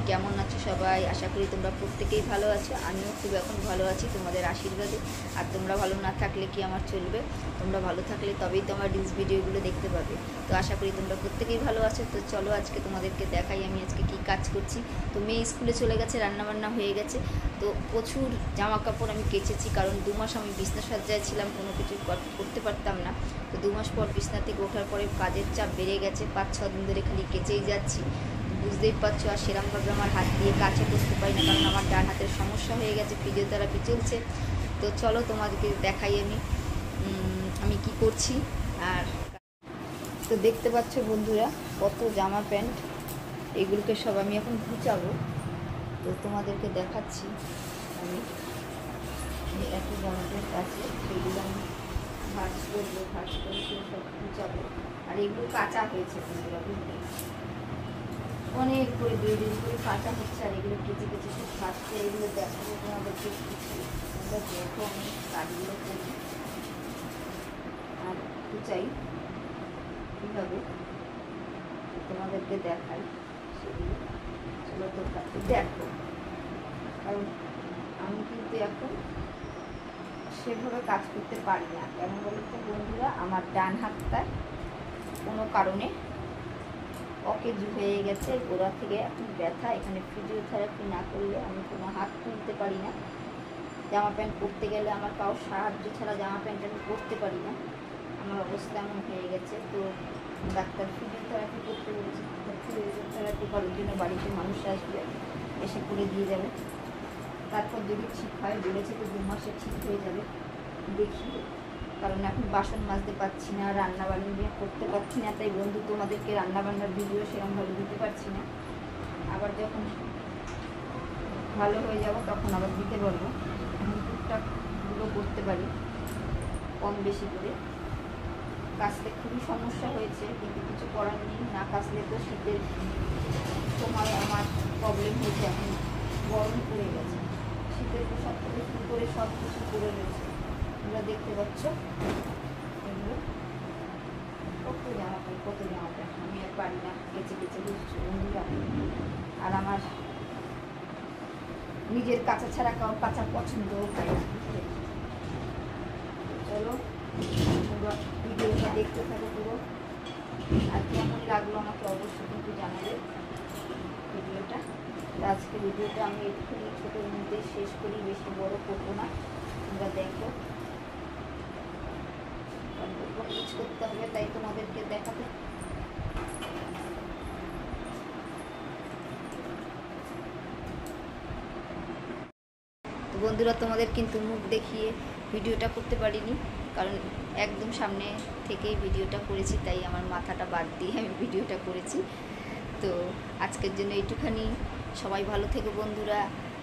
কেমন আছো সবাই? আশা করি তোমরা প্রত্যেকেই ভালো আছো। আমিও খুব এখন ভালো আছি তোমাদের আশীর্বাদে। আর তোমরা ভালো না থাকলে কি আমার চলবে? তোমরা ভালো থাকলে তবেই তোমার রিলস ভিডিওগুলো দেখতে পাবে। তো আশা করি তোমরা প্রত্যেকেই ভালো আছো। তো চলো আজকে তোমাদেরকে দেখাই আমি আজকে কি কাজ করছি। তো মেয়ে স্কুলে চলে গেছে, রান্নাবান্না হয়ে গেছে। তো প্রচুর জামা কাপড় আমি কেচেছি, কারণ 2 মাস আমি বিছনা সজ্জায় ছিলাম, কোনো কিছু করতে পারতাম না। তো 2 মাস পর বিছনা থেকে ওঠার পরে কাজের চাপ বেড়ে গেছে, 5-6 দিন ধরে খালি কেচেই যাচ্ছি। বুঝতেই পারছো, আর সেরকমভাবে আমার হাত দিয়ে কাজও করতে পারি না, কারণ আমার ডান হাতের সমস্যা হয়ে গেছে, ফিজিওথেরাপি চলছে। তো চলো তোমাদেরকে দেখাই আমি কি করছি। আর তো দেখতে পাচ্ছ বন্ধুরা, কত জামা প্যান্ট, এগুলোকে সব আমি এখন গুছাবো। তো তোমাদেরকে দেখাচ্ছি আমি এত জামা প্যান্ট আছে, সেগুলো আমি ভাঁজ করবো, ভাঁজ করে সব গুছাবো। আর এগুলো কাঁচা হয়েছে বন্ধুরা, বুঝলে, অনেক করে 2 দিন করে কাঁচা হচ্ছে। আর এগুলো কেচে কেচে সব কাটছে, এগুলো দেখাবো তোমাদেরকে কিছু। তোমরা দেখো আমি কাজগুলো করি আর চাই কীভাবে তোমাদেরকে দেখাই সেগুলো। চলো তোমরা দেখো, কারণ আমি কিন্তু এখন সেভাবে কাজ করতে পারি না। কেন বলতে বন্ধুরা, আমার ডান হাতটা কোনো কারণে অকেজু হয়ে গেছে, গোড়া থেকে এখন ব্যথা। এখানে ফিজিওথেরাপি না করলে আমি কোনো হাত তুলতে পারি না। জামা প্যান্ট পরতে গেলে আমার কারোর সাহায্য ছাড়া জামা প্যান্ট আমি পরতে পারি না, আমার অবস্থা এমন হয়ে গেছে। তো ডাক্তার ফিজিওথেরাপি করতে বলেছে। ফিজিওথেরাপি করার জন্য বাড়িতে মানুষ আসবে, এসে করে দিয়ে যাবে। তারপর যদি ঠিক হয়, বলেছে তো 2 মাসে ঠিক হয়ে যাবে, দেখি। কারণ এখন বাসন মাজতে পারছি না, রান্নাবান্না করতে পারছি না, তাই বন্ধু তোমাদেরকে রান্নাবান্নার ভিডিও সেরকমভাবে দিতে পারছি না। আবার যখন ভালো হয়ে যাব তখন আবার দিতে পারবো। এখন টুকটাকগুলো করতে পারি, কম বেশি করে। কাচতে খুবই সমস্যা হয়েছে, কিন্তু কিছু করার নেই, না কাচলে তো শীতের সময় আমার প্রবলেম হয়েছে। এখন গরম পড়ে গেছে, শীতের পোশাক থেকে শুরু করে সব কিছু পরে রয়েছে, তোমরা দেখতে পাচ্ছ। এগুলো কত জামা প্যান্ট আমি আর পারি না, কেচে কেচে বুঝছো বন্ধুরা। আর আমার নিজের কাঁচা ছাড়া কারো কাঁচা পছন্দও হয় না। চলো তোমরা ভিডিওটা দেখতে থাকো পুরো। আর কেমন লাগলো আমাকে অবশ্যই কিন্তু জানাবে ভিডিওটা। আজকে ভিডিওটা আমি একটুখানি ছোটোর মধ্যে শেষ করি, বেশি বড় করবো না। তোমরা দেখো, কাজ করতে হবে, তাই তোমাদেরকে দেখাতে। তো বন্ধুরা, তোমাদের কিন্তু মুখ দেখিয়ে ভিডিওটা করতে পারিনি, কারণ একদম সামনে থেকেই ভিডিওটা করেছি, তাই আমার মাথাটা বাদ দিয়ে আমি ভিডিওটা করেছি। তো আজকের জন্য এইটুখানি। সবাই ভালো থেকো বন্ধুরা,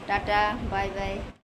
টাটা, বাই বাই।